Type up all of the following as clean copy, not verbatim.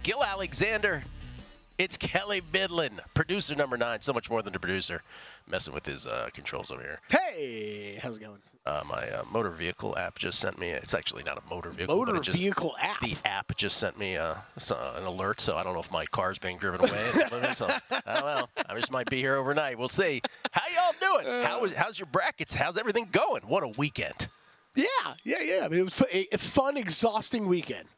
Gill Alexander. It's Kelly Bidlin, producer number 9. So much more than a producer. Messing with his controls over here. Hey, how's it going? My motor vehicle app just sent me. It's actually not a motor vehicle. Motor vehicle app. The app just sent me an alert, so I don't know if my car's being driven away. So, I don't know. I just might be here overnight. We'll see. How y'all doing? How's your brackets? How's everything going? What a weekend. Yeah. I mean, it was a fun, exhausting weekend.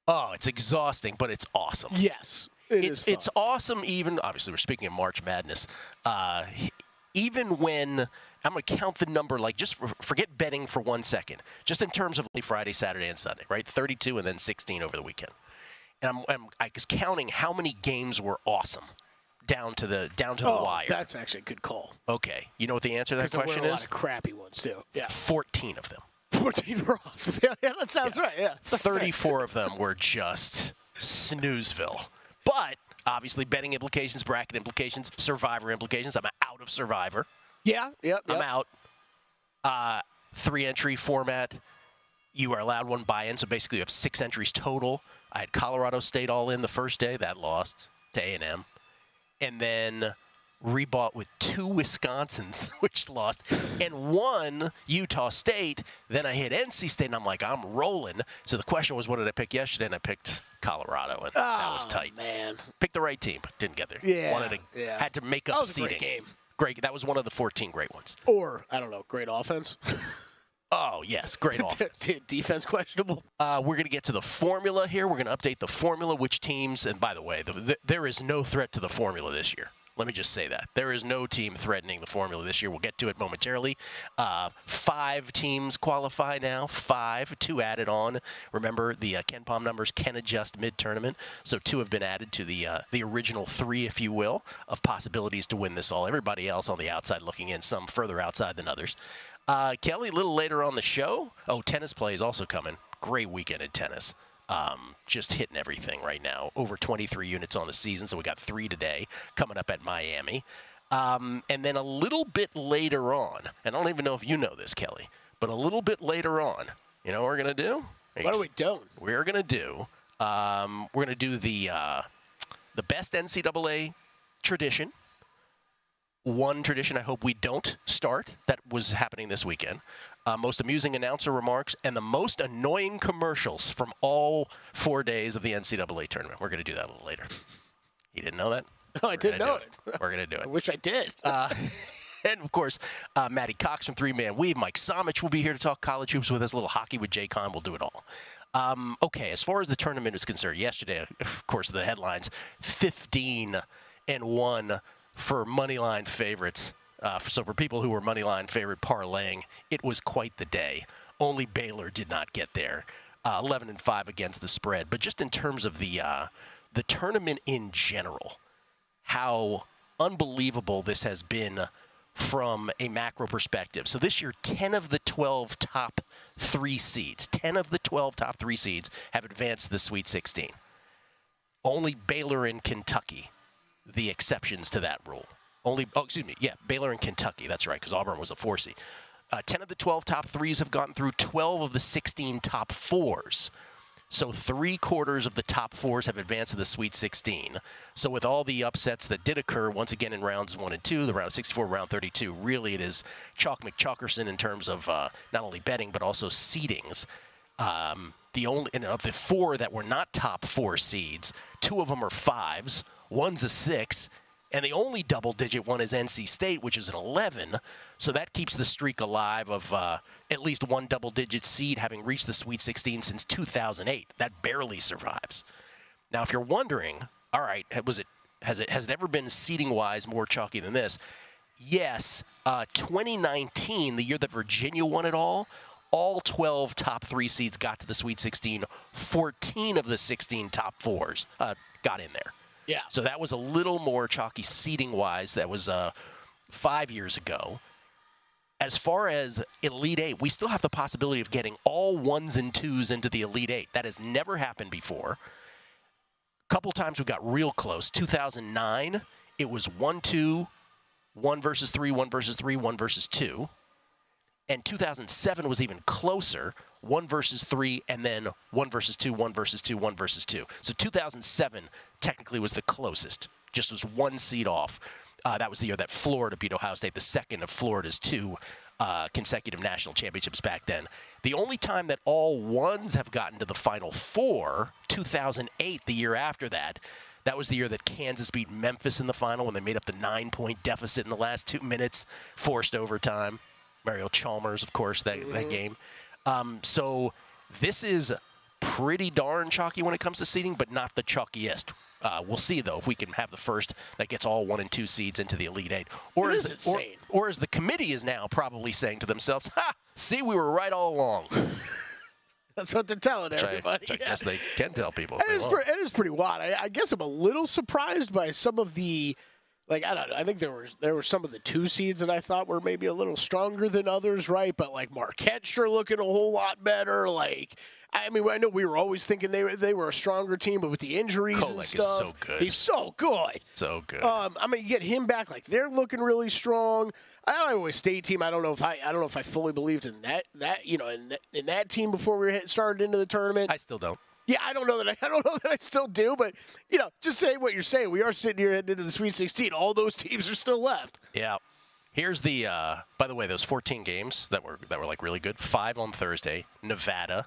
Oh, it's exhausting, but it's awesome. Yes. It's awesome even, obviously we're speaking of March Madness, even when, I'm going to count the number, like just forget betting for 1 second, just in terms of Friday, Saturday, and Sunday, right? 32 and then 16 over the weekend. And I was counting how many games were awesome down to the wire. That's actually a good call. Okay. You know what the answer to that question is? There were a lot of crappy ones, too. Yeah. 14 of them. 14 were awesome. Yeah, that sounds right. Yeah. 34 of them were just snoozeville. But, obviously, betting implications, bracket implications, Survivor implications. I'm out of Survivor. Yeah. I'm out. 3-entry format. You are allowed one buy-in, so basically you have 6 entries total. I had Colorado State all in the first day. That lost to A&M. And then rebought with 2 Wisconsins, which lost, and 1 Utah State. Then I hit NC State, and I'm like, I'm rolling. So the question was, what did I pick yesterday? And I picked Colorado, and that was tight. Man. Picked the right team, but didn't get there. Yeah. Had to make up seeding. That was a great game. Great. That was one of the 14 great ones. Or, I don't know, great offense. Oh, yes, great offense. Defense questionable. We're going to get to the formula here. We're going to update the formula, which teams, and by the way, there is no threat to the formula this year. Let me just say that. There is no team threatening the formula this year. We'll get to it momentarily. 5 teams qualify now. 5, 2 added on. Remember, the Ken Palm numbers can adjust mid-tournament, so 2 have been added to the original 3, if you will, of possibilities to win this all. Everybody else on the outside looking in, some further outside than others. Kelly, a little later on the show. Oh, tennis play is also coming. Great weekend in tennis. Just hitting everything right now. Over 23 units on the season, so we got 3 today coming up at Miami. And then a little bit later on, and I don't even know if you know this, Kelly, but a little bit later on, you know what we're going to do? What are we doing? We're going to do the best NCAA tradition. One tradition I hope we don't start that was happening this weekend. Most amusing announcer remarks and the most annoying commercials from all 4 days of the NCAA tournament. We're going to do that a little later. You didn't know that? No, I didn't know it. We're going to do it. I wish I did. And, of course, Matty Cox from 3-Man Weave. Mike Somich will be here to talk college hoops with us. A little hockey with Jay Con. We'll do it all. Okay, as far as the tournament is concerned, yesterday, of course, the headlines, 15-1 for moneyline favorites. So for people who were moneyline favorite parlaying, it was quite the day. Only Baylor did not get there. 11-5 against the spread. But just in terms of the tournament in general, how unbelievable this has been from a macro perspective. So this year, 10 of the 12 top 3 seeds, have advanced to the Sweet 16. Only Baylor and Kentucky, the exceptions to that rule. Baylor and Kentucky. That's right, because Auburn was a 4 seed. 10 of the 12 top 3s have gotten through. 12 of the 16 top 4s. So 3/4 of the top 4s have advanced to the Sweet 16. So with all the upsets that did occur, once again in rounds 1 and 2, the round 64, round 32, really it is Chalk McChalkerson in terms of not only betting but also seedings. The only of the 4 that were not top 4 seeds, 2 of them are 5s, 1's a 6. And the only double-digit one is NC State, which is an 11. So that keeps the streak alive of at least one double-digit seed having reached the Sweet 16 since 2008. That barely survives. Now, if you're wondering, all right, has it ever been seeding-wise more chalky than this? Yes. 2019, the year that Virginia won it all 12 top 3 seeds got to the Sweet 16. 14 of the 16 top 4s got in there. Yeah. So that was a little more chalky seeding-wise. That was 5 years ago. As far as Elite 8, we still have the possibility of getting all 1s and 2s into the Elite 8. That has never happened before. A couple times we got real close. 2009, it was 1-2, 1 versus 3, 1 versus 3, 1 versus 2. And 2007 was even closer, 1 versus 3, and then 1 versus 2, 1 versus 2, 1 versus 2. So 2007 technically was the closest, just was 1 seed off. That was the year that Florida beat Ohio State, the second of Florida's 2 consecutive national championships back then. The only time that all ones have gotten to the Final Four, 2008, the year after that, that was the year that Kansas beat Memphis in the final when they made up the 9-point deficit in the last 2 minutes, forced overtime. Mario Chalmers, of course, that game. So this is pretty darn chalky when it comes to seeding, but not the chalkiest. We'll see, though, if we can have the first that gets all 1 and 2 seeds into the Elite Eight. Or as the committee is now probably saying to themselves, ha, see, we were right all along. That's what they're telling everybody. I guess they can tell people. It is pretty wild. I guess I'm a little surprised by some of the, I don't know. I think there were some of the 2 seeds that I thought were maybe a little stronger than others, right? But Marquette sure looking a whole lot better. I know we were always thinking they were a stronger team, but with the injuries and stuff, is so good. He's so good. So good. You get him back, they're looking really strong. Iowa State team, I don't know if I fully believed in that in that team before we started into the tournament. I still don't. Yeah, I don't know that I still do, but just saying what you're saying. We are sitting here heading into the Sweet 16. All those teams are still left. Yeah. Here's the by the way, those 14 games that were really good. 5 on Thursday. Nevada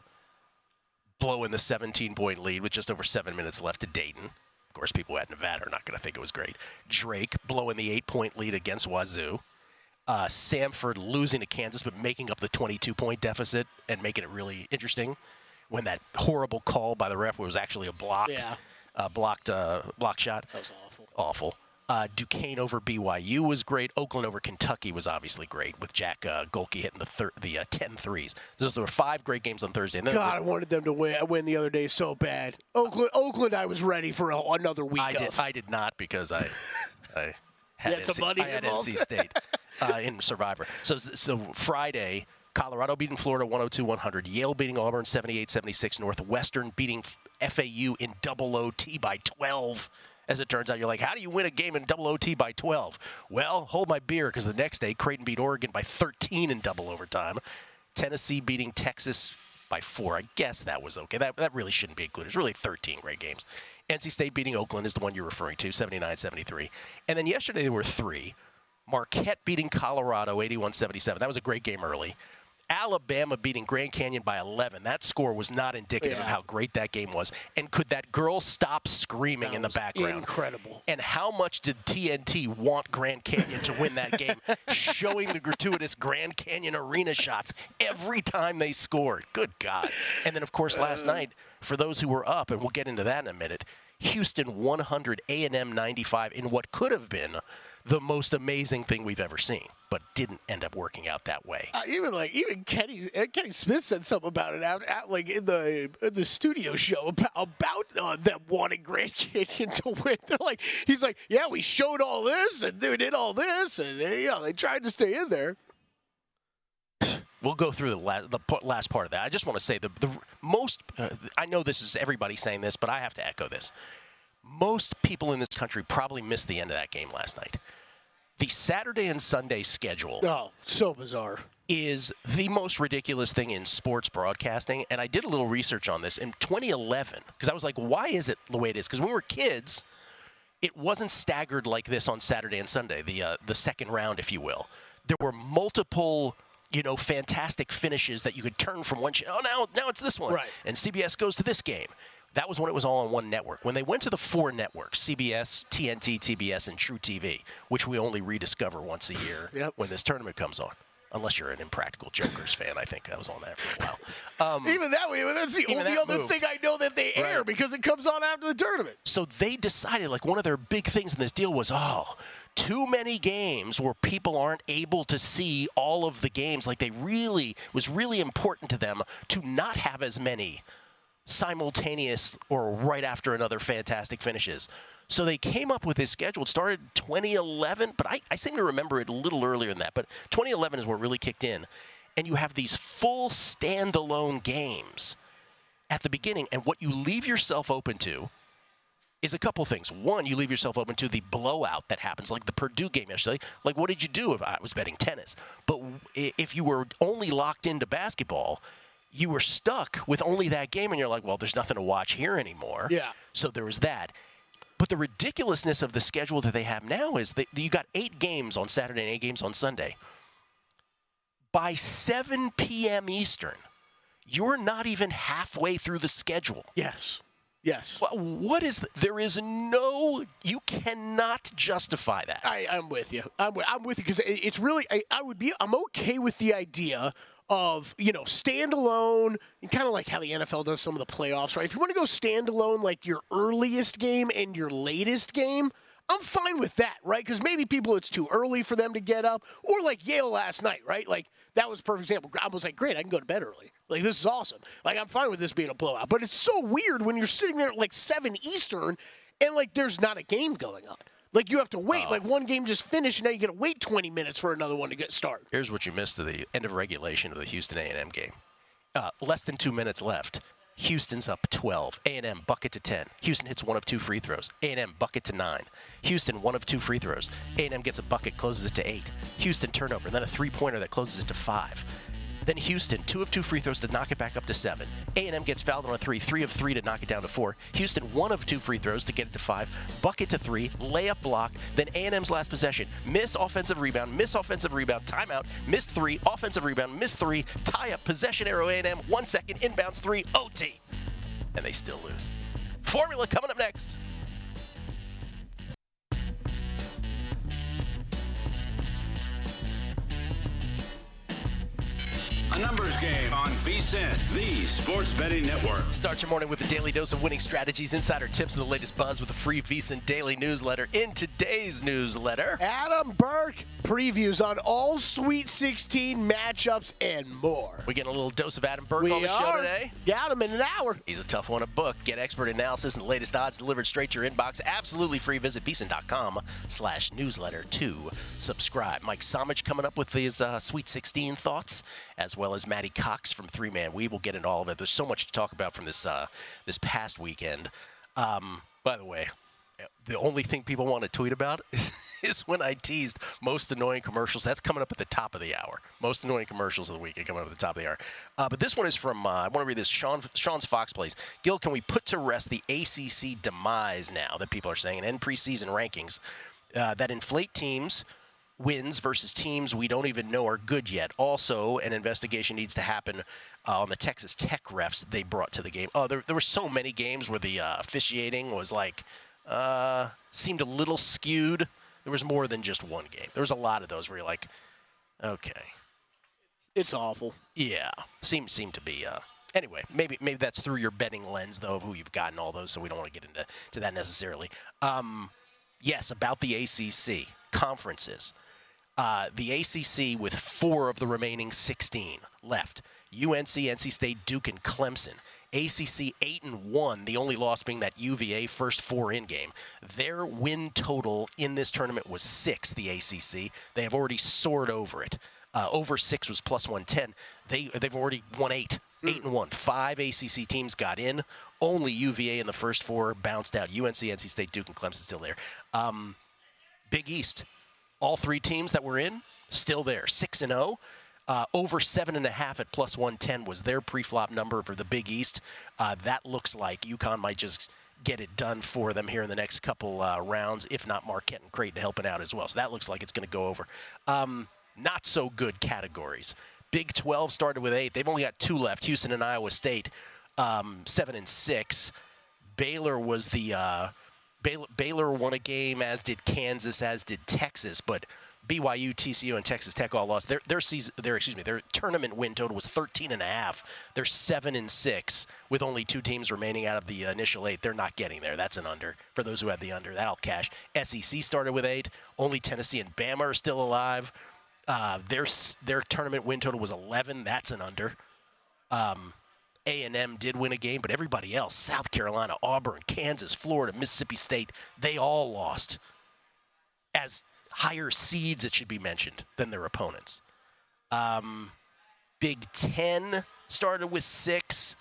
blowing the 17-point lead with just over 7 minutes left to Dayton. Of course, people who had Nevada are not going to think it was great. Drake blowing the 8-point lead against Wazoo. Samford losing to Kansas but making up the 22-point deficit and making it really interesting when that horrible call by the ref was actually a block. Yeah. Block shot. That was awful. Awful. Duquesne over BYU was great. Oakland over Kentucky was obviously great with Jack Golke hitting the 10 threes. There were 5 great games on Thursday. And God, I wanted them to win the other day so bad. Oakland, I was ready for another week I did not because I had NC State in Survivor. So Friday, Colorado beating Florida 102-100. Yale beating Auburn 78-76. Northwestern beating FAU in double OT by 12. As it turns out, you're like, how do you win a game in double OT by 12? Well, hold my beer, because the next day, Creighton beat Oregon by 13 in double overtime. Tennessee beating Texas by 4. I guess that was okay. That really shouldn't be included. It's really 13 great games. NC State beating Oakland is the one you're referring to, 79-73. And then yesterday there were 3. Marquette beating Colorado 81-77. That was a great game early. Alabama beating Grand Canyon by 11. That score was not indicative of how great that game was. And could that girl stop screaming in the background? Incredible. And how much did TNT want Grand Canyon to win that game, showing the gratuitous Grand Canyon arena shots every time they scored? Good God. And then, of course, last night, for those who were up, and we'll get into that in a minute, Houston 100, A&M 95 in what could have been the most amazing thing we've ever seen, but didn't end up working out that way. Even Kenny Smith said something about it in the studio show about them wanting Grand Canyon to win. He's like, yeah, we showed all this and they did all this and they tried to stay in there. We'll go through the last part of that. I just want to say the most. I know this is everybody saying this, but I have to echo this. Most people in this country probably missed the end of that game last night. The Saturday and Sunday schedule. Oh, so bizarre. Is the most ridiculous thing in sports broadcasting. And I did a little research on this in 2011 because I was like, why is it the way it is? Because when we were kids, it wasn't staggered like this on Saturday and Sunday, the second round, if you will. There were multiple, fantastic finishes that you could turn from one. Now it's this one. Right. And CBS goes to this game. That was when it was all on one network. When they went to the 4 networks, CBS, TNT, TBS, and True TV, which we only rediscover once a year when this tournament comes on. Unless you're an Impractical Jokers fan, I think I was on that for a while. Even that way, that's the only other thing I know that they air because it comes on after the tournament. So they decided, one of their big things in this deal was, too many games where people aren't able to see all of the games. Was really important to them to not have as many simultaneous or right after another fantastic finishes. So they came up with this schedule. It started 2011, but I seem to remember it a little earlier than that. But 2011 is what really kicked in. And you have these full standalone games at the beginning. And what you leave yourself open to is a couple things. One, you leave yourself open to the blowout that happens, like the Purdue game yesterday. Like, what did you do if I was betting tennis? But if you were only locked into basketball, you were stuck with only that game, and you're like, well, there's nothing to watch here anymore. Yeah. So there was that. But the ridiculousness of the schedule that they have now is that you got 8 games on Saturday and 8 games on Sunday. By 7 p.m. Eastern, you're not even halfway through the schedule. Yes. What is there is no, you cannot justify that. I'm with you. I'm with you because it's really, I'm okay with the idea of, standalone, and kind of like how the NFL does some of the playoffs, right? If you want to go standalone, like your earliest game and your latest game, I'm fine with that, right? Because maybe it's too early for them to get up, or like Yale last night, right? Like, that was a perfect example. I was like, great, I can go to bed early. Like, this is awesome. Like, I'm fine with this being a blowout. But it's so weird when you're sitting there at like 7 Eastern and like there's not a game going on. Like, you have to wait. Like, one game just finished, and now you got to wait 20 minutes for another one to get started. Here's what you missed at the end of regulation of the Houston A&M game. Less than 2 minutes left. Houston's up 12. A&M bucket to 10. Houston hits 1 of 2 free throws. A&M bucket to 9. Houston 1 of 2 free throws. A&M gets a bucket, closes it to 8. Houston turnover, and then a three-pointer that closes it to 5. Then Houston 2 of 2 free throws to knock it back up to 7. A&M gets fouled on a 3. 3 of 3 to knock it down to 4. Houston 1 of 2 free throws to get it to 5. Bucket to 3. Layup blocked. Then A&M's last possession. Miss offensive rebound. Timeout. Miss 3. Offensive rebound. Miss 3. Tie up. Possession arrow A&M. 1 second. Inbounds 3. OT. And they still lose. Formula coming up next. A numbers game on VSiN, the sports betting network. Start your morning with a daily dose of winning strategies, insider tips, and the latest buzz with a free VSiN daily newsletter. In today's newsletter, Adam Burke previews on all Sweet 16 matchups and more. We get a little dose of Adam Burke on the show today. Got him in an hour. He's a tough one to book. Get expert analysis and the latest odds delivered straight to your inbox. Absolutely free. Visit VSiN.com/newsletter to subscribe. Mike Somich coming up with his Sweet 16 thoughts, as well as Matty Cox from 3-Man. We will get into all of it. There's so much to talk about from this past weekend. By the way, the only thing people want to tweet about is when I teased most annoying commercials. That's coming up at the top of the hour. Most annoying commercials of the weekend coming up at the top of the hour. But this one is from, I want to read this, Sean's Fox Plays. Gill, can we put to rest the ACC demise now that people are saying in end preseason rankings that inflate teams' wins versus teams we don't even know are good yet? Also, an investigation needs to happen on the Texas Tech refs they brought to the game. Oh, there were so many games where the officiating was like, seemed a little skewed. There was more than just one game. There was a lot of those where you're like, okay. It's awful. Yeah. Seemed to be. Anyway, maybe that's through your betting lens, though, of who you've gotten all those, so we don't want to get into that necessarily. Yes, about the ACC conferences. The ACC with 4 of the remaining 16 left. UNC, NC State, Duke, and Clemson. ACC 8-1, the only loss being that UVA first 4-in game. Their win total in this tournament was 6, the ACC. They have already soared over it. Over 6 was plus 110. They've already won 8. 8-1. 5 ACC teams got in. Only UVA in the first 4 bounced out. UNC, NC State, Duke, and Clemson still there. Big East. All 3 teams that were in, still there. 6-0. Over 7.5 at plus 110 was their pre-flop number for the Big East. That looks like UConn might just get it done for them here in the next couple rounds, if not Marquette and Creighton helping out as well. So that looks like it's going to go over. Not so good categories. Big 12 started with 8. They've only got 2 left, Houston and Iowa State, 7-6. Baylor was the Baylor won a game, as did Kansas, as did Texas, but BYU, TCU, and Texas Tech all lost. Their tournament win total was 13.5. They're 7-6 with only 2 teams remaining out of the initial 8. They're not getting there. That's an under. For those who had the under, that'll cash. SEC started with 8. Only Tennessee and Bama are still alive. Their tournament win total was 11. That's an under. A&M did win a game, but everybody else, South Carolina, Auburn, Kansas, Florida, Mississippi State, they all lost. As higher seeds, it should be mentioned, than their opponents. Big Ten started with 6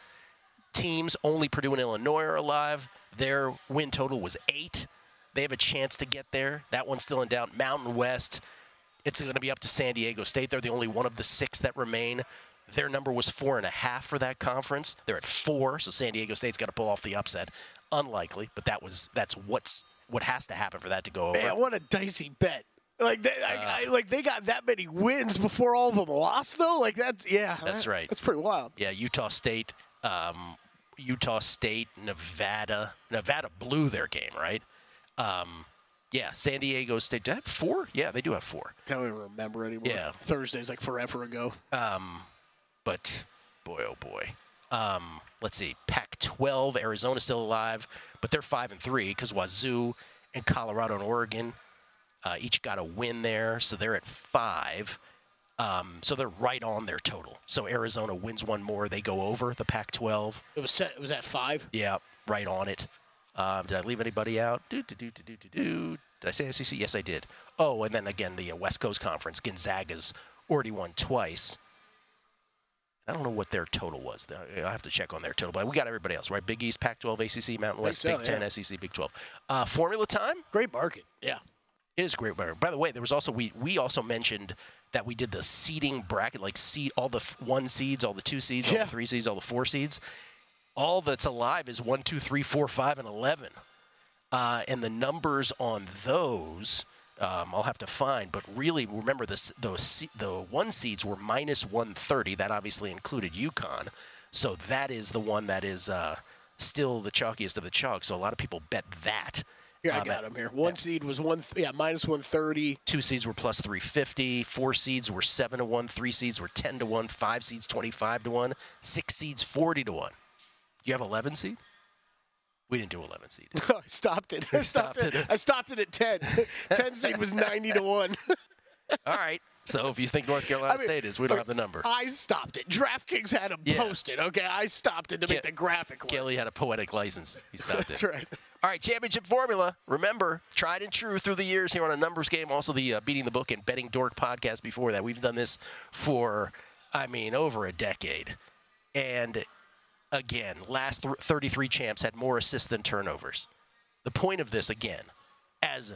teams. Only Purdue and Illinois are alive. Their win total was 8. They have a chance to get there. That one's still in doubt. Mountain West, it's going to be up to San Diego State. They're the only one of the 6 that remain. Their number was 4.5 for that conference. They're at 4, so San Diego State's got to pull off the upset. Unlikely, but that's what has to happen for that to go over. Man, what a dicey bet. Like they got that many wins before all of them lost, though. Like that's right. That's pretty wild. Yeah, Utah State, Nevada. Nevada blew their game, right? Yeah, San Diego State. Do they have 4? Yeah, they do have 4. Can't even remember anymore. Yeah, Thursday's like forever ago. But boy, oh boy. Let's see. Pac-12, Arizona's still alive, but they're 5-3 because Wazoo and Colorado and Oregon each got a win there, so they're at 5. So they're right on their total. So Arizona wins one more, they go over the Pac-12. It was at 5. Yeah, right on it. Did I leave anybody out? Did I say SEC? Yes, I did. Oh, and then again the West Coast Conference. Gonzaga's already won twice. I don't know what their total was. I'll have to check on their total. But we got everybody else, right? Big East, Pac-12, ACC, Mountain West, Big 10, SEC, Big 12. Formula time? Great market. Yeah. It is a great market. By the way, there was also we also mentioned that we did the seeding bracket, like seed all the 1 seeds, all the 2 seeds, all the 3 seeds, all the 4 seeds. All that's alive is 1, 2, 3, 4, 5, and 11. And the numbers on those, I'll have to find. But really, remember, the 1 seeds were minus 130. That obviously included UConn. So that is the one that is still the chalkiest of the chalk. So a lot of people bet that. Yeah, I got him here. 1 seed was minus 130. 2 seeds were plus 350. 4 seeds were 7-1. 3 seeds were 10-1. 5 seeds 25-1. 6 seeds 40-1. Do you have 11 seed? We didn't do 11 seed. I stopped it. I stopped it at 10. 10 seed was 90-1. All right. So if you think North Carolina State is, we don't have the number. I stopped it. DraftKings had them posted. Okay, I stopped it to make the graphic work. Kelly had a poetic license. He stopped That's right. All right, championship formula. Remember, tried and true through the years here on a numbers game. Also the Beating the Book and Betting Dork podcast before that. We've done this for, over a decade. And again, last 33 champs had more assists than turnovers. The point of this, again, as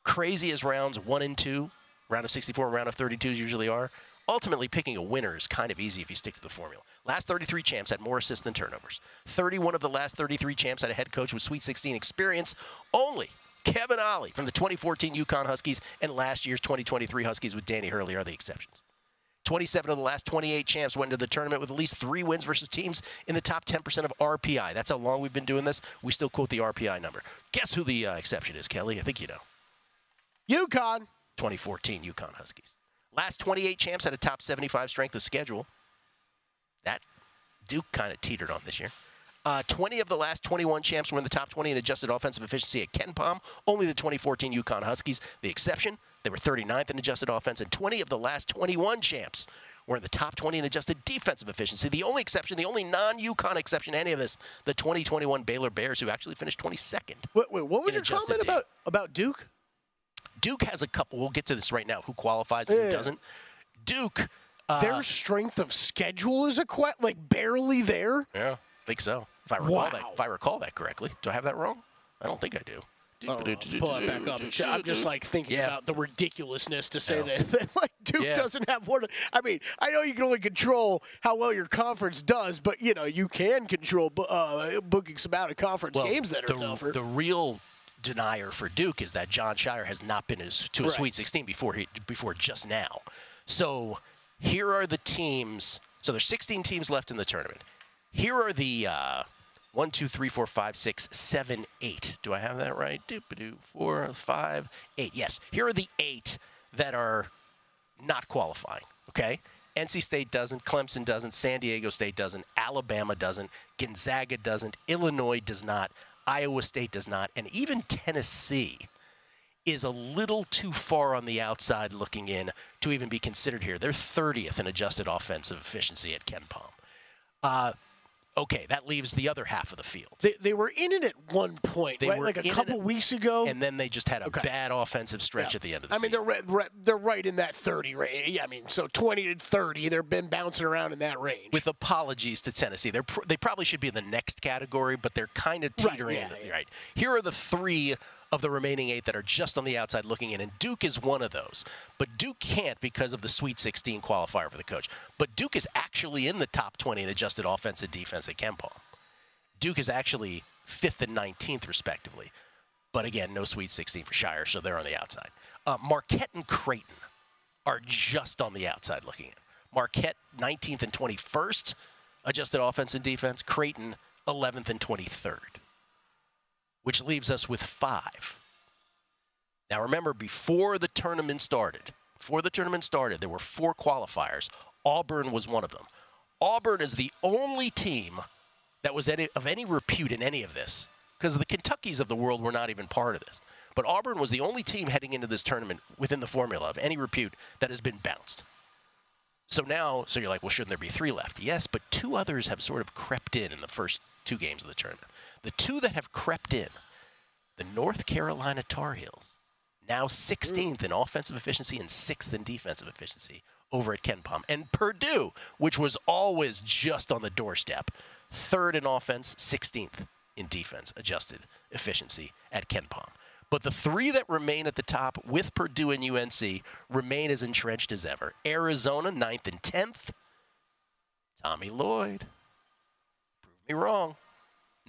crazy as rounds 1 and 2, round of 64 and round of 32s usually are, ultimately picking a winner is kind of easy if you stick to the formula. Last 33 champs had more assists than turnovers. 31 of the last 33 champs had a head coach with Sweet 16 experience. Only Kevin Ollie from the 2014 UConn Huskies and last year's 2023 Huskies with Danny Hurley are the exceptions. 27 of the last 28 champs went into the tournament with at least 3 wins versus teams in the top 10% of RPI. That's how long we've been doing this. We still quote the RPI number. Guess who the exception is, Kelly? I think you know. UConn. 2014 UConn Huskies. Last 28 champs had a top 75 strength of schedule. That Duke kind of teetered on this year. 20 of the last 21 champs were in the top 20 in adjusted offensive efficiency at KenPom. Only the 2014 UConn Huskies, the exception. They were 39th in adjusted offense, and 20 of the last 21 champs were in the top 20 in adjusted defensive efficiency. The only exception, the only non-UConn exception to any of this, the 2021 Baylor Bears, who actually finished 22nd. Wait, what was your comment about Duke? Duke has a couple. We'll get to this right now. Who qualifies and who doesn't? Duke. Their strength of schedule is barely there. Yeah, I think so. If I recall that correctly. Do I have that wrong? I don't think I do. Pull that back up. I'm just thinking about the ridiculousness to say that Duke doesn't have one. I know you can only control how well your conference does, but you can control booking some out of conference games that are tougher. The real denier for Duke is that John Shire has not been to a Sweet 16 before just now. So here are the teams. So there's 16 teams left in the tournament. Here are the 1, 2, 3, 4, 5, 6, 7, 8. Do I have that right? 4, 5, 8. Yes. Here are the 8 that are not qualifying. Okay. NC State doesn't. Clemson doesn't. San Diego State doesn't. Alabama doesn't. Gonzaga doesn't. Illinois does not. Iowa State does not, and even Tennessee is a little too far on the outside looking in to even be considered here. They're 30th in adjusted offensive efficiency at KenPom. Okay, that leaves the other half of the field. They were in it at one point, right? Like a couple weeks ago. And then they just had a bad offensive stretch at the end of the season. They're right in that 30 range. Yeah, so 20 to 30, they've been bouncing around in that range. With apologies to Tennessee. They probably should be in the next category, but they're kind of teetering. Right. Here are the 3 of the remaining 8 that are just on the outside looking in, and Duke is one of those. But Duke can't because of the Sweet 16 qualifier for the coach. But Duke is actually in the top 20 in adjusted offense and defense at KenPom. Duke is actually 5th and 19th, respectively. But again, no Sweet 16 for Shire, so they're on the outside. Marquette and Creighton are just on the outside looking in. Marquette, 19th and 21st, adjusted offense and defense. Creighton, 11th and 23rd. Which leaves us with 5. Now remember, before the tournament started, there were 4 qualifiers. Auburn was one of them. Auburn is the only team that was of any repute in any of this, because the Kentuckys of the world were not even part of this. But Auburn was the only team heading into this tournament within the formula of any repute that has been bounced. So you're like, well, shouldn't there be 3 left? Yes, but 2 others have sort of crept in the first 2 games of the tournament. The 2 that have crept in, the North Carolina Tar Heels, now 16th in offensive efficiency and 6th in defensive efficiency over at KenPom. And Purdue, which was always just on the doorstep, 3rd in offense, 16th in defense, adjusted efficiency at KenPom. But the 3 that remain at the top with Purdue and UNC remain as entrenched as ever. Arizona, 9th and 10th. Tommy Lloyd, prove me wrong.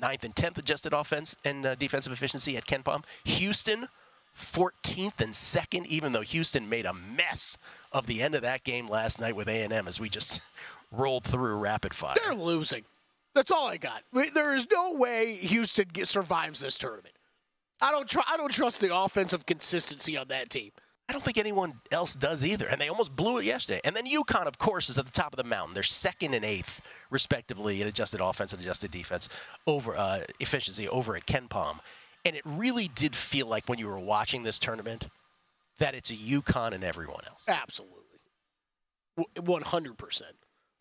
9th and 10th adjusted offense and defensive efficiency at KenPom. Houston, 14th and 2nd, even though Houston made a mess of the end of that game last night with A&M as we just rolled through rapid fire. They're losing. That's all I got. There is no way Houston survives this tournament. I don't trust the offensive consistency on that team. I don't think anyone else does either, and they almost blew it yesterday. And then UConn, of course, is at the top of the mountain. They're 2nd and 8th, respectively, in adjusted offense and adjusted defense over efficiency over at KenPom. And it really did feel like when you were watching this tournament that it's a UConn and everyone else. Absolutely, 100%.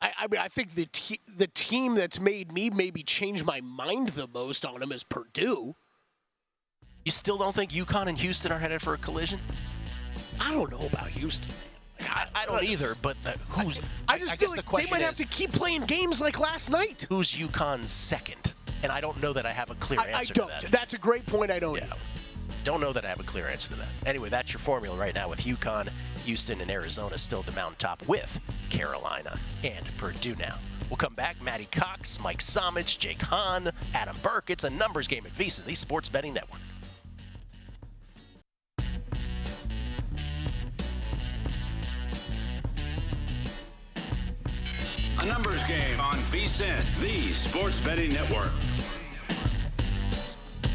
I think the team that's made me maybe change my mind the most on them is Purdue. You still don't think UConn and Houston are headed for a collision? I don't know about Houston. I don't either, but who's... I just feel like they might have to keep playing games like last night. Who's UConn's 2nd? And I don't know that I have a clear answer to that. That's a great point. I don't know. Don't know that I have a clear answer to that. Anyway, that's your formula right now with UConn, Houston, and Arizona still at the mountaintop with Carolina and Purdue now. We'll come back. Matty Cox, Mike Somich, Jake Hahn, Adam Burke. It's a numbers game at VSiN, the Sports Betting Network. A numbers game on VSiN, the Sports Betting Network.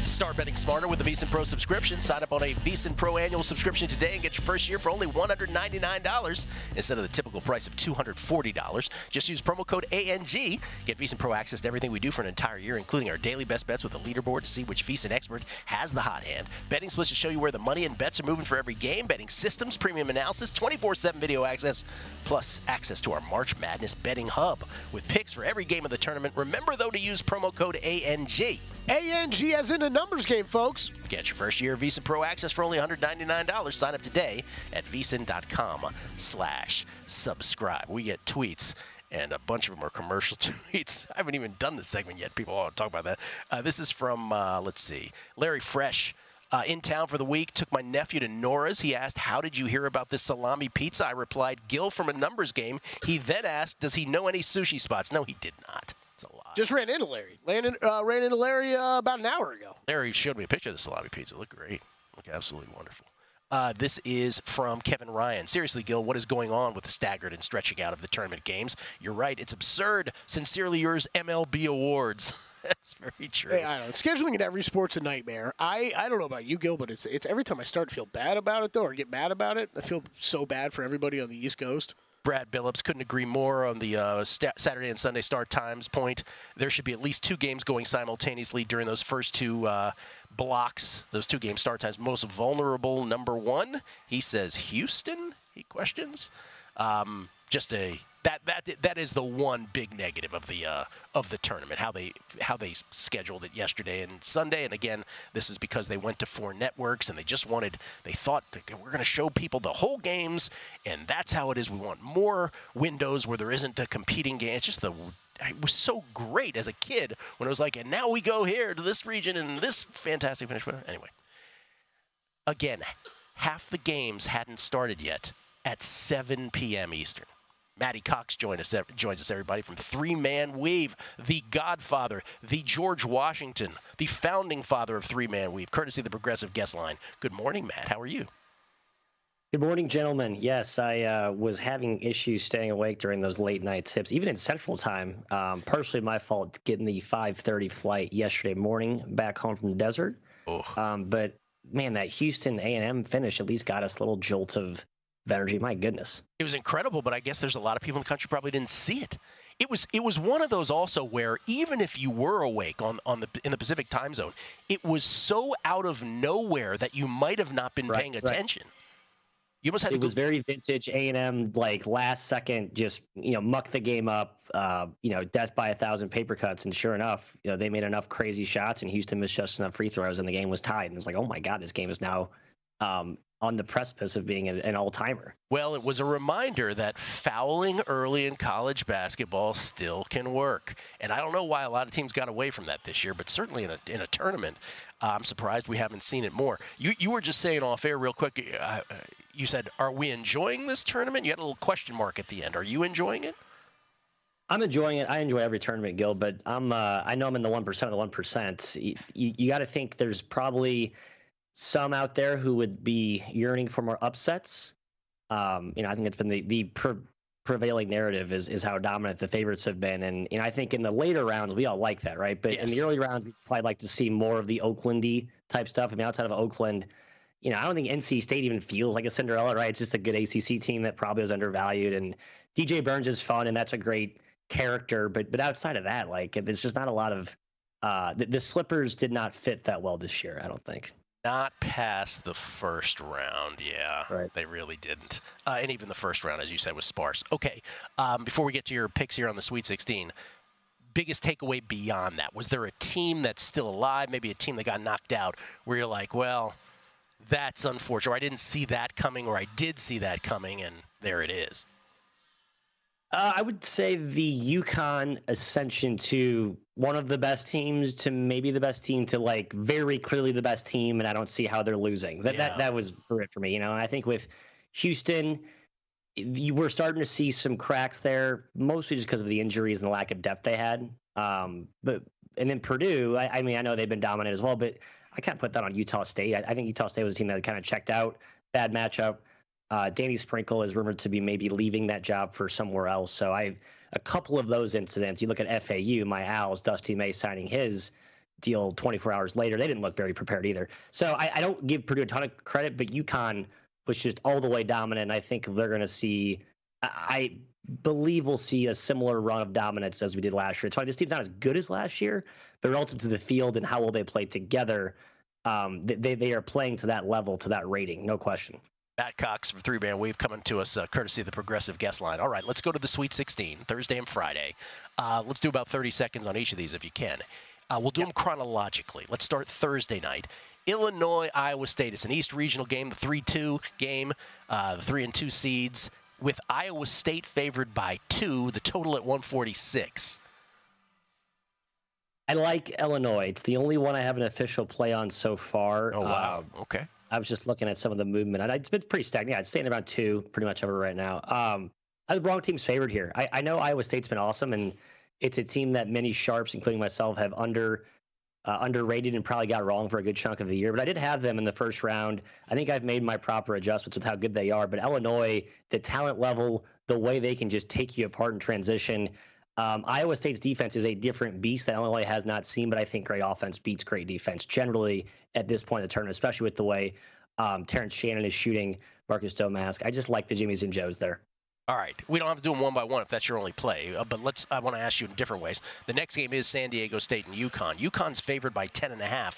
Start betting smarter with the VSiN Pro subscription. Sign up on a VSiN Pro annual subscription today and get your first year for only $199 instead of the typical price of $240. Just use promo code ANG. Get VSiN Pro access to everything we do for an entire year, including our daily best bets with a leaderboard to see which VSiN expert has the hot hand. Betting splits to show you where the money and bets are moving for every game. Betting systems, premium analysis, 24/7 video access, plus access to our March Madness betting hub with picks for every game of the tournament. Remember, though, to use promo code ANG. ANG as in a numbers game, folks. Get your first year of VSiN Pro access for only $199. Sign up today at VSiN.com/subscribe. We get tweets, and a bunch of them are commercial tweets. I haven't even done this segment yet. People want to talk about that. This is from, let's see, Larry Fresh. In town for the week, took my nephew to Nora's. He asked, how did you hear about this salami pizza? I replied, Gill from a numbers game. He then asked, does he know any sushi spots? No, he did not. It's a lie. Just ran into Larry. Ran into Larry about an hour ago. Larry showed me a picture of the salami pizza. It looked great. Looked absolutely wonderful. This is from Kevin Ryan. Seriously, Gill, what is going on with the staggered and stretching out of the tournament games? You're right. It's absurd. Sincerely yours, MLB Awards. That's very true. Hey, I don't know. Scheduling in every sport's a nightmare. I don't know about you, Gil, but it's every time I start to feel bad about it, though, or get mad about it, I feel so bad for everybody on the East Coast. Brad Billups couldn't agree more on the Saturday and Sunday start times point. There should be at least 2 games going simultaneously during those first 2 blocks, those 2 game start times. Most vulnerable, number 1. He says Houston? He questions. that is the one big negative of the tournament, how they scheduled it yesterday and Sunday. And again, this is because they went to 4 networks and they thought we're going to show people the whole games, and that's how it is. We want more windows where there isn't a competing game. It's just it was so great as a kid when it was like, and now we go here to this region and this fantastic finish. Anyway, again, half the games hadn't started yet at 7 p.m. Eastern. Matty Cox joins us, everybody, from Three-Man Weave, the godfather, the George Washington, the founding father of Three-Man Weave, courtesy of the Progressive Guest Line. Good morning, Matt. How are you? Good morning, gentlemen. Yes, I was having issues staying awake during those late night tips, even in Central Time. Partially my fault getting the 5:30 flight yesterday morning back home from the desert. But, man, that Houston A&M finish at least got us a little jolt of energy. My goodness. It was incredible, but I guess there's a lot of people in the country probably didn't see it. It was one of those also where even if you were awake in the Pacific time zone, it was so out of nowhere that you might have not been paying attention. You almost had it was very vintage A&M, like last second, just muck the game up, death by 1,000 paper cuts, and sure enough, they made enough crazy shots, and Houston missed just enough free throws, and the game was tied. And it was like, oh my God, this game is now on the precipice of being an all-timer. Well, it was a reminder that fouling early in college basketball still can work. And I don't know why a lot of teams got away from that this year, but certainly in a tournament, I'm surprised we haven't seen it more. You were just saying off air real quick, you said, are we enjoying this tournament? You had a little question mark at the end. Are you enjoying it? I'm enjoying it. I enjoy every tournament, Gill, but I know I'm in the 1% of the 1%. You got to think there's probably some out there who would be yearning for more upsets. I think it's been the prevailing narrative is how dominant the favorites have been. And I think in the later rounds, we all like that, right? But in the early rounds, we'd probably like to see more of the Oakland-y type stuff. I mean, outside of Oakland, I don't think NC State even feels like a Cinderella, right? It's just a good ACC team that probably was undervalued. And DJ Burns is fun, and that's a great character. But outside of that, like, there's just not a lot of the slippers did not fit that well this year, I don't think. Not past the first round, yeah. Right. They really didn't. And even the first round, as you said, was sparse. Okay, before we get to your picks here on the Sweet 16, biggest takeaway beyond that? Was there a team that's still alive, maybe a team that got knocked out, where you're like, well, that's unfortunate, or I didn't see that coming, or I did see that coming, and there it is? I would say the UConn ascension to one of the best teams to maybe the best team to like very clearly the best team, and I don't see how they're losing. That was it for me. I think with Houston, you were starting to see some cracks there, mostly just because of the injuries and the lack of depth they had. And then Purdue, I mean, I know they've been dominant as well, but I can't put that on Utah State. I think Utah State was a team that kind of checked out. Bad matchup. Danny Sprinkle is rumored to be maybe leaving that job for somewhere else. So a couple of those incidents. You look at FAU, my Owls, Dusty May signing his deal 24 hours later. They didn't look very prepared either. So I don't give Purdue a ton of credit, but UConn was just all the way dominant. And I think they're going to see, I believe we'll see a similar run of dominance as we did last year. It's fine. This team's not as good as last year, but relative to the field and how well they play together, they are playing to that level, to that rating, no question. Matt Cox from Three-Man Weave coming to us courtesy of the Progressive Guest Line. All right, let's go to the Sweet 16, Thursday and Friday. Let's do about 30 seconds on each of these if you can. We'll do them chronologically. Let's start Thursday night. Illinois, Iowa State. It's an East Regional game, the 3-2 game, the 3-2 seeds, with Iowa State favored by 2, the total at 146. I like Illinois. It's the only one I have an official play on so far. Oh, wow. Okay. I was just looking at some of the movement. It's been pretty stagnant. I'd staying around 2 pretty much ever right now. The wrong team's favored here. I know Iowa State's been awesome, and it's a team that many sharps, including myself, have underrated and probably got wrong for a good chunk of the year. But I did have them in the first round. I think I've made my proper adjustments with how good they are. But Illinois, the talent level, the way they can just take you apart in transition. Iowa State's defense is a different beast that Illinois has not seen, but I think great offense beats great defense generally at this point in the tournament, especially with the way Terrence Shannon is shooting Marcus Domask. I just like the Jimmies and Joes there. All right. We don't have to do them one by one if that's your only play, but I want to ask you in different ways. The next game is San Diego State and UConn. UConn's favored by 10.5.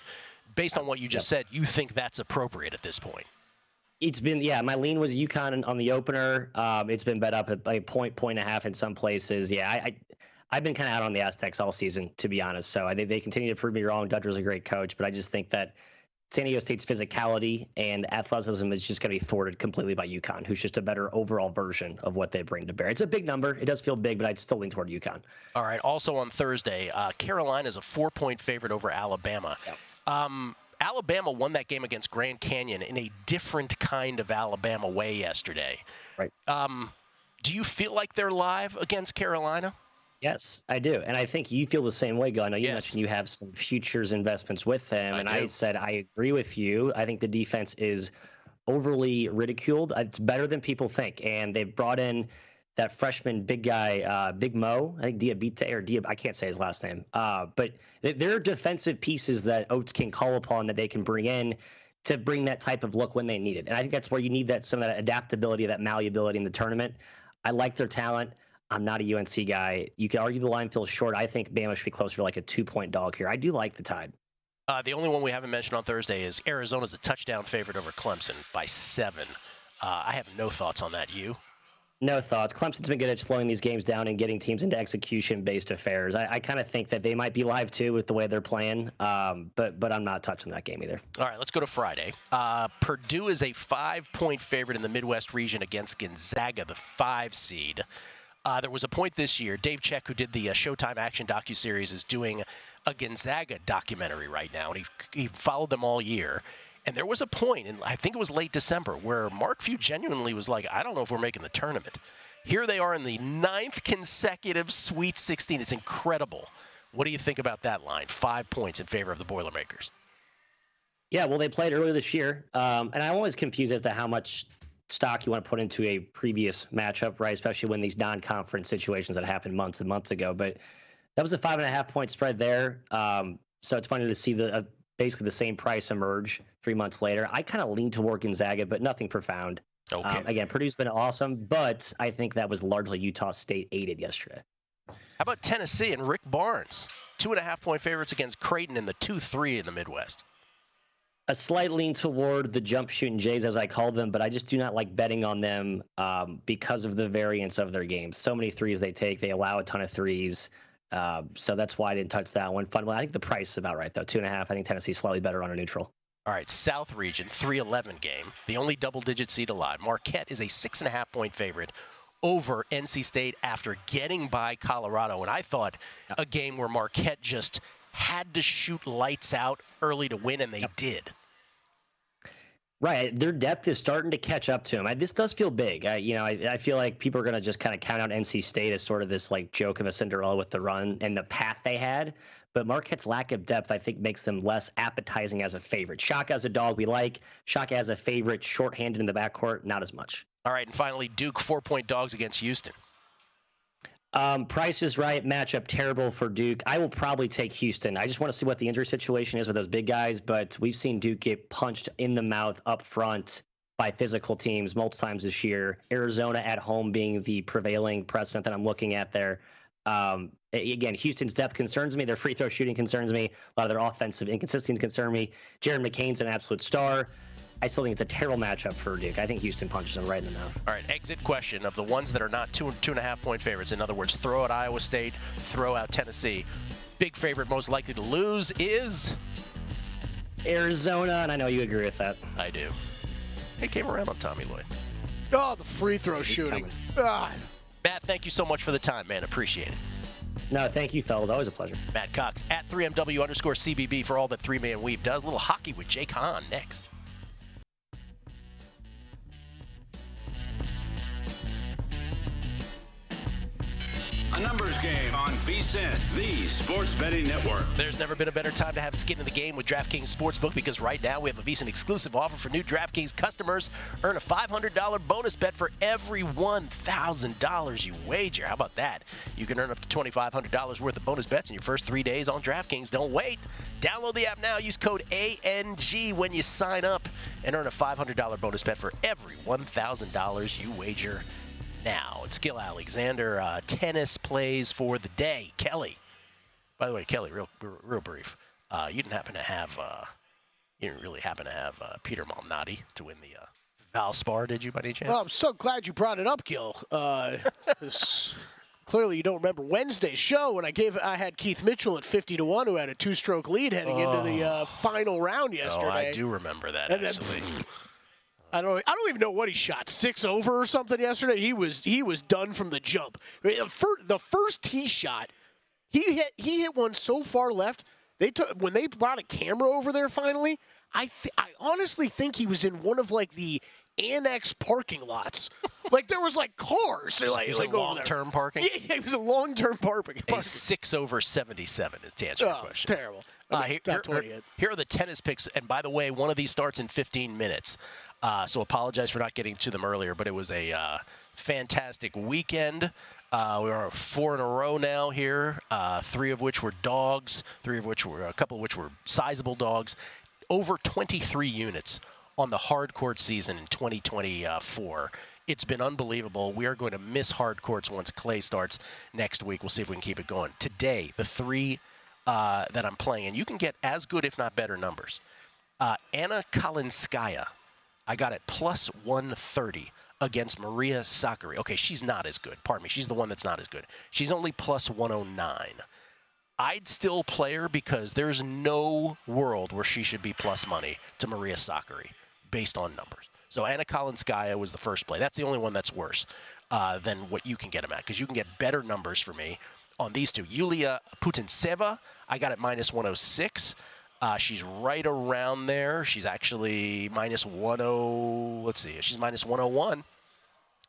Based on what you just said, you think that's appropriate at this point? It's been, yeah, my lean was UConn on the opener. It's been bet up at like a point and a half in some places. Yeah, I've been kind of out on the Aztecs all season, to be honest. So I think they continue to prove me wrong. Dutcher's a great coach, but I just think that San Diego State's physicality and athleticism is just going to be thwarted completely by UConn, who's just a better overall version of what they bring to bear. It's a big number. It does feel big, but I'd still lean toward UConn. All right. Also on Thursday, Carolina's a 4-point favorite over Alabama. Yep. Alabama won that game against Grand Canyon in a different kind of Alabama way yesterday. Right. Do you feel like they're live against Carolina? Yes, I do. And I think you feel the same way, Gill. I know you mentioned you have some futures investments with them. I said, I agree with you. I think the defense is overly ridiculed. It's better than people think. And they've brought in that freshman big guy, Big Mo, I think Diabite, or I can't say his last name. But there are defensive pieces that Oates can call upon that they can bring in to bring that type of look when they need it. And I think that's where you need some of that adaptability, that malleability in the tournament. I like their talent. I'm not a UNC guy. You could argue the line feels short. I think Bama should be closer to like a 2-point dog here. I do like the Tide. The only one we haven't mentioned on Thursday is Arizona's a touchdown favorite over Clemson by 7. I have no thoughts on that. You? No thoughts. Clemson's been good at slowing these games down and getting teams into execution-based affairs. I kind of think that they might be live, too, with the way they're playing, but I'm not touching that game either. All right, let's go to Friday. Purdue is a 5-point favorite in the Midwest region against Gonzaga, the 5 seed. There was a point this year, Dave Check, who did the Showtime Action docuseries, is doing a Gonzaga documentary right now, and he followed them all year. And there was a point, and I think it was late December, where Mark Few genuinely was like, I don't know if we're making the tournament. Here they are in the 9th consecutive Sweet 16. It's incredible. What do you think about that line? 5 points in favor of the Boilermakers. Yeah, well, they played earlier this year, and I'm always confused as to how much stock you want to put into a previous matchup, right? Especially when these non-conference situations that happened months and months ago. But that was a 5.5-point spread there. So it's funny to see basically the same price emerge 3 months later. I kind of lean toward Gonzaga, but nothing profound. Okay. Again, Purdue's been awesome, but I think that was largely Utah State aided yesterday. How about Tennessee and Rick Barnes? 2.5-point favorites against Creighton in the 2-3 in the Midwest. A slight lean toward the jump shooting Jays, as I call them, but I just do not like betting on them because of the variance of their games. So many threes they take. They allow a ton of threes. So that's why I didn't touch that one. Fun. I think the price is about right, though. 2.5. I think Tennessee's slightly better on a neutral. All right, South Region, 3-11 game. The only double-digit seed alive. Marquette is a 6.5-point favorite over NC State after getting by Colorado. And I thought a game where Marquette just had to shoot lights out early to win, and they did. Right. Their depth is starting to catch up to them. This does feel big. I feel like people are going to just kind of count out NC State as sort of this like joke of a Cinderella with the run and the path they had. But Marquette's lack of depth, I think, makes them less appetizing as a favorite. Shaka as a dog, we like. Shaka as a favorite, shorthanded in the backcourt, not as much. All right, and finally, Duke, 4-point dogs against Houston. Price is right. Matchup terrible for Duke. I will probably take Houston. I just want to see what the injury situation is with those big guys, but we've seen Duke get punched in the mouth up front by physical teams multiple times this year. Arizona at home being the prevailing precedent that I'm looking at there. Again, Houston's depth concerns me. Their free throw shooting concerns me. A lot of their offensive inconsistencies concern me. Jaron McCain's an absolute star. I still think it's a terrible matchup for Duke. I think Houston punches them right in the mouth. All right, exit question of the ones that are not 2.5-point favorites. In other words, throw out Iowa State, throw out Tennessee. Big favorite most likely to lose is? Arizona, and I know you agree with that. I do. It came around on Tommy Lloyd. Oh, the free throw shooting. God. Matt, thank you so much for the time, man. Appreciate it. No, thank you, fellas. Always a pleasure. Matt Cox at 3MW_CBB for all that three-man weave does. A little hockey with Jake Hahn next. A numbers game on VSiN, the sports betting network. There's never been a better time to have skin in the game with DraftKings Sportsbook because right now we have a VSiN exclusive offer for new DraftKings customers. Earn a $500 bonus bet for every $1,000 you wager. How about that? You can earn up to $2,500 worth of bonus bets in your first 3 days on DraftKings. Don't wait. Download the app now. Use code ANG when you sign up and earn a $500 bonus bet for every $1,000 you wager. Now, it's Gill Alexander. Tennis plays for the day. Kelly. By the way, Kelly, real brief. You didn't really happen to have Peter Malnati to win the Valspar, did you by any chance? Well, I'm so glad you brought it up, Gill. Clearly, you don't remember Wednesday's show when I had Keith Mitchell at 50-1, who had a 2-stroke lead heading into the final round yesterday. Oh, I do remember that, and actually. Then, I don't even know what he shot, 6 over or something yesterday. He was done from the jump. The first tee shot, he hit one so far left. When they brought a camera over there finally, I honestly think he was in one of like the annex parking lots. Like there was like cars. Like long-term parking? Yeah, it was a long-term parking. A 6 over 77 is to answer your question. It's terrible. Here are the tennis picks. And by the way, one of these starts in 15 minutes. So apologize for not getting to them earlier, but it was a fantastic weekend. We are 4 in a row now here, 3 of which were dogs, a couple of which were sizable dogs. Over 23 units on the hard court season in 2024. It's been unbelievable. We are going to miss hard courts once clay starts next week. We'll see if we can keep it going. Today, the 3 that I'm playing, and you can get as good, if not better, numbers. Anna Kalinskaya, I got it plus 130 against Maria Sakkari. Okay, she's not as good. Pardon me. She's the one that's not as good. She's only plus 109. I'd still play her because there's no world where she should be plus money to Maria Sakkari based on numbers. So Anna Kalinskaya was the first play. That's the only one that's worse than what you can get them at, because you can get better numbers for me on these 2. Yulia Putintseva, I got it minus 106. She's right around there. She's actually minus 10. Let's see. She's minus 101.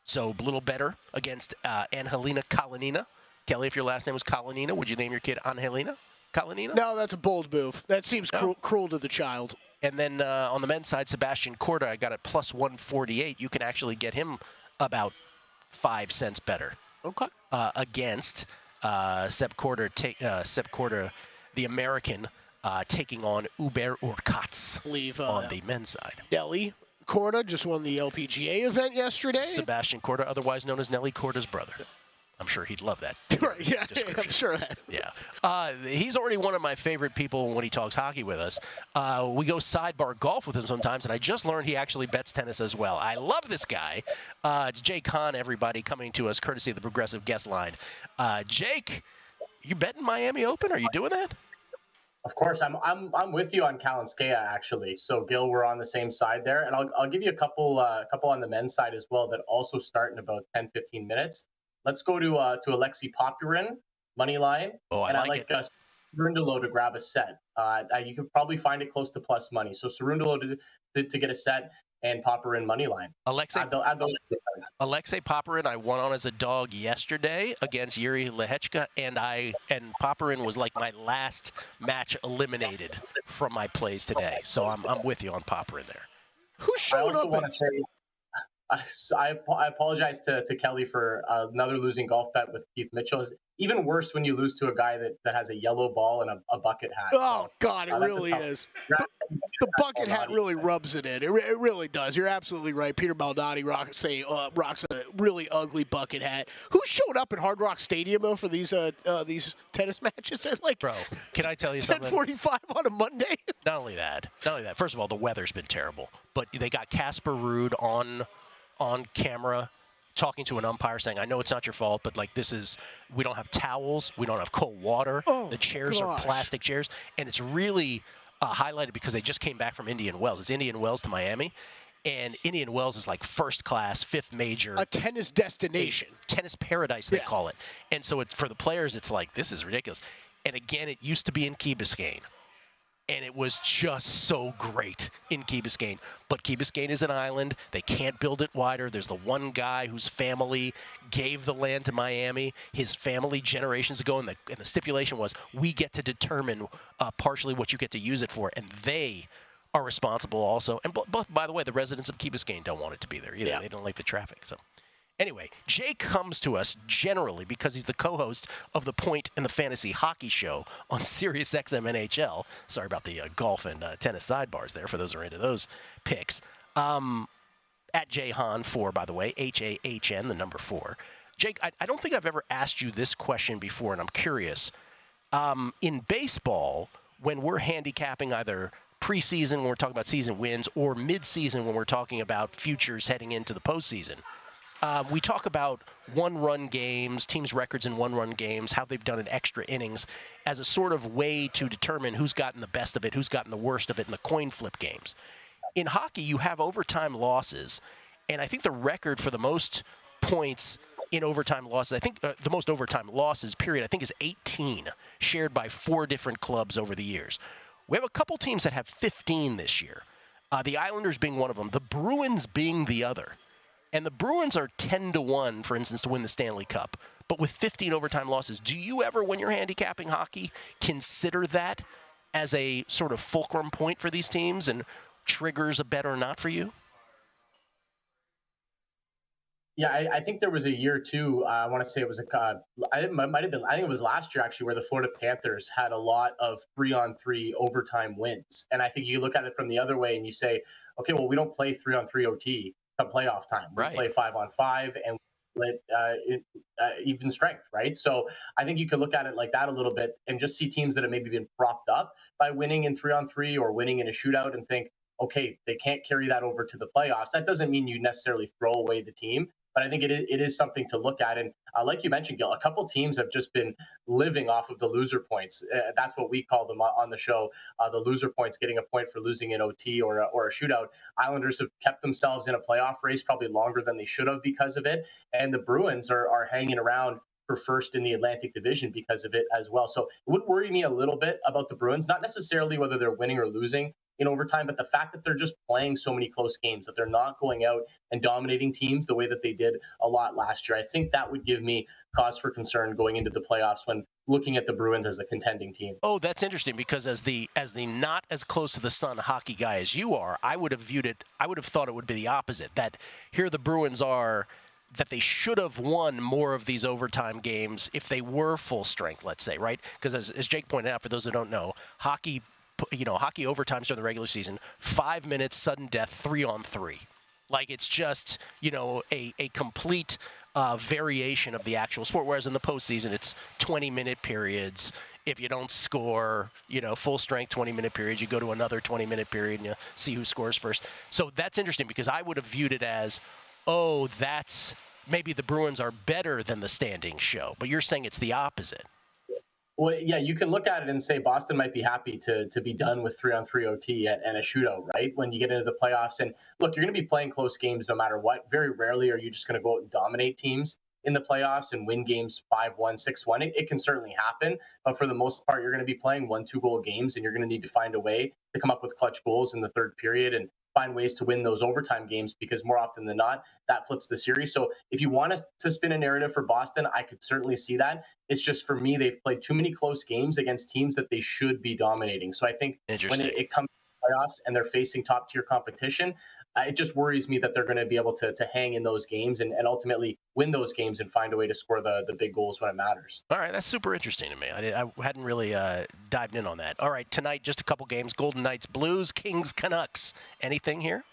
So a little better against Angelina Kalinina. Kelly, if your last name was Kalinina, would you name your kid Angelina Kalinina? No, that's a bold move. That seems cruel to the child. And then on the men's side, Sebastian Korda, I got it plus 148. You can actually get him about 5 cents better. Okay. Against Seb Korda, the American, taking on Uber Urkats on the men's side. Nelly Korda just won the LPGA event yesterday. Sebastian Korda, otherwise known as Nelly Korda's brother. I'm sure he'd love that. Right, yeah, I'm sure that. Yeah. He's already one of my favorite people when he talks hockey with us. We go sidebar golf with him sometimes, and I just learned he actually bets tennis as well. I love this guy. It's Jake Hahn, everybody, coming to us courtesy of the Progressive Guest Line. Jake, you betting Miami Open? Are you doing that? Of course, I'm with you on Kalinskaya, actually. So Gill, we're on the same side there, and I'll give you a couple on the men's side as well that also start in about 10-15 minutes. Let's go to Alexei Popyrin, money line. Oh, I like it. Cerundolo to grab a set. You can probably find it close to plus money. So Cerundolo to get a set, and Popyrin money line. Alexei Popyrin, I won on as a dog yesterday against Yuri Lehechka, and Popyrin was like my last match eliminated from my plays today. So I'm with you on Popyrin there. Who's showing up? I apologize to Kelly for another losing golf bet with Keith Mitchell. It's even worse when you lose to a guy that has a yellow ball and a bucket hat. Oh, God, it really is. The bucket hat really rubs it in. It really does. You're absolutely right. Peter Baldani rocks a really ugly bucket hat. Who's showing up at Hard Rock Stadium, though, for these tennis matches at, like, bro, can I tell you something? 10:45 on a Monday? Not only that. First of all, the weather's been terrible. But they got Casper Ruud on camera talking to an umpire saying, I know it's not your fault, but like we don't have towels, we don't have cold water, the chairs are plastic chairs, and it's really highlighted because they just came back from Indian Wells. It's Indian Wells to Miami, and Indian Wells is like first class, fifth major. A tennis destination. Tennis paradise, they call it. And so for the players, it's like, this is ridiculous. And again, it used to be in Key Biscayne. And it was just so great in Key Biscayne. But Key Biscayne is an island. They can't build it wider. There's the one guy whose family gave the land to Miami, his family generations ago, and the stipulation was we get to determine partially what you get to use it for, and they are responsible also. And by the way, the residents of Key Biscayne don't want it to be there either. Yeah. They don't like the traffic. So anyway, Jay comes to us generally because he's the co-host of The Point and the Fantasy Hockey Show on Sirius XM NHL. Sorry about the golf and tennis sidebars there for those who are into those picks. At Jay Hahn 4, by the way, HAHN, the number 4. Jake, I don't think I've ever asked you this question before, and I'm curious. In baseball, when we're handicapping either preseason when we're talking about season wins or midseason when we're talking about futures heading into the postseason. We talk about one-run games, teams' records in one-run games, how they've done in extra innings as a sort of way to determine who's gotten the best of it, who's gotten the worst of it in the coin flip games. In hockey, you have overtime losses, and I think the record for the most points in overtime losses, I think the most overtime losses, period, I think is 18, shared by 4 different clubs over the years. We have a couple teams that have 15 this year, the Islanders being one of them, the Bruins being the other. And the Bruins are 10-1, for instance, to win the Stanley Cup, but with 15 overtime losses. Do you ever, when you're handicapping hockey, consider that as a sort of fulcrum point for these teams and triggers a bet or not for you? Yeah, I think there was a year too. I want to say it was I think it was last year actually, where the Florida Panthers had a lot of 3-on-3 overtime wins. And I think you look at it from the other way and you say, okay, well, we don't play 3-on-3 OT come playoff time. We play 5-on-5 and even strength, right? So I think you could look at it like that a little bit and just see teams that have maybe been propped up by winning in 3-on-3 or winning in a shootout and think, okay, they can't carry that over to the playoffs. That doesn't mean you necessarily throw away the team, but I think it is something to look at. And like you mentioned, Gill, a couple teams have just been living off of the loser points. That's what we call them on the show, the loser points, getting a point for losing in OT or a shootout. Islanders have kept themselves in a playoff race probably longer than they should have because of it. And the Bruins are hanging around for first in the Atlantic Division because of it as well. So it would worry me a little bit about the Bruins, not necessarily whether they're winning or losing in overtime, but the fact that they're just playing so many close games, that they're not going out and dominating teams the way that they did a lot last year. I think that would give me cause for concern going into the playoffs when looking at the Bruins as a contending team. Oh, that's interesting, because as the not as close to the sun hockey guy as you are, I would have thought it would be the opposite, that here the Bruins are, that they should have won more of these overtime games if they were full strength, let's say, right? Because as Jake pointed out, for those who don't know, hockey overtimes during the regular season, 5 minutes, sudden death, 3-on-3. Like, it's just, a complete variation of the actual sport. Whereas in the postseason, it's 20-minute periods. If you don't score, full strength 20-minute periods, you go to another 20-minute period and you see who scores first. So that's interesting, because I would have viewed it as, oh, that's maybe the Bruins are better than the standings show. But you're saying it's the opposite. Well, yeah, you can look at it and say Boston might be happy to be done with 3-on-3 OT and a shootout, right? When you get into the playoffs. And look, you're going to be playing close games no matter what. Very rarely are you just going to go out and dominate teams in the playoffs and win games 5-1, 6-1. It can certainly happen. But for the most part, you're going to be playing 1-2 goal games, and you're going to need to find a way to come up with clutch goals in the third period and find ways to win those overtime games, because more often than not, that flips the series. So if you want to spin a narrative for Boston, I could certainly see that. It's just, for me, they've played too many close games against teams that they should be dominating. So I think when it comes to playoffs and they're facing top tier competition, it just worries me that they're going to be able to hang in those games and ultimately win those games and find a way to score the big goals when it matters. All right, that's super interesting to me. I hadn't really dived in on that. All right, tonight, just a couple games. Golden Knights, Blues, Kings, Canucks. Anything here?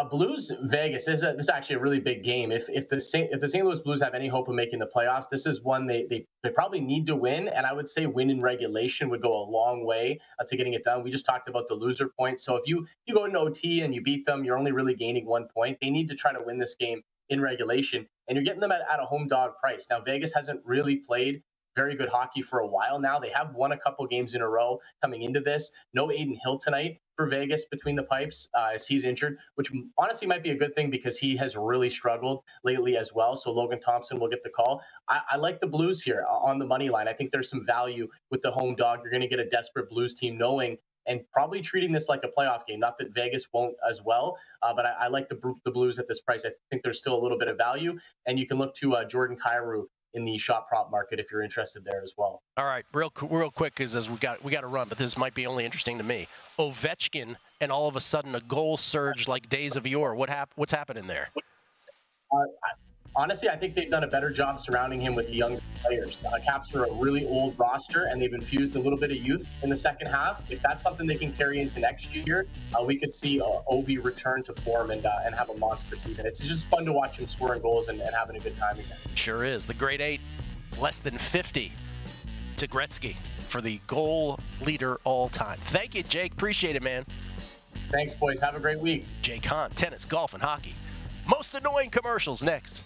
Blues Vegas this is actually a really big game. If the St. Louis Blues have any hope of making the playoffs, this is one they probably need to win, and I would say win in regulation would go a long way to getting it done. We just talked about the loser point, so if you go into OT and you beat them, you're only really gaining 1 point. They need to try to win this game in regulation, and you're getting them at a home dog price. Now, Vegas hasn't really played very good hockey for a while now. They have won a couple games in a row coming into this. No Aiden Hill tonight for Vegas between the pipes as he's injured, which honestly might be a good thing because he has really struggled lately as well. So Logan Thompson will get the call. I like the Blues here on the money line. I think there's some value with the home dog. You're going to get a desperate Blues team knowing and probably treating this like a playoff game. Not that Vegas won't as well, but I like the Blues at this price. I think there's still a little bit of value, and you can look to Jordan Kyrou in the shot prop market if you're interested there as well. All right, real quick, because as we got to run, but this might be only interesting to me. Ovechkin, and all of a sudden a goal surge like days of yore. What's happening there? Honestly, I think they've done a better job surrounding him with younger players. Caps are a really old roster, and they've infused a little bit of youth in the second half. If that's something they can carry into next year, we could see Ovi return to form and have a monster season. It's just fun to watch him scoring goals and having a good time again. Sure is. The grade 8, less than 50 to Gretzky. for the goal leader all time. Thank you, Jake. Appreciate it, man. Thanks, boys. Have a great week. Jake Hahn, tennis, golf, and hockey. Most annoying commercials next.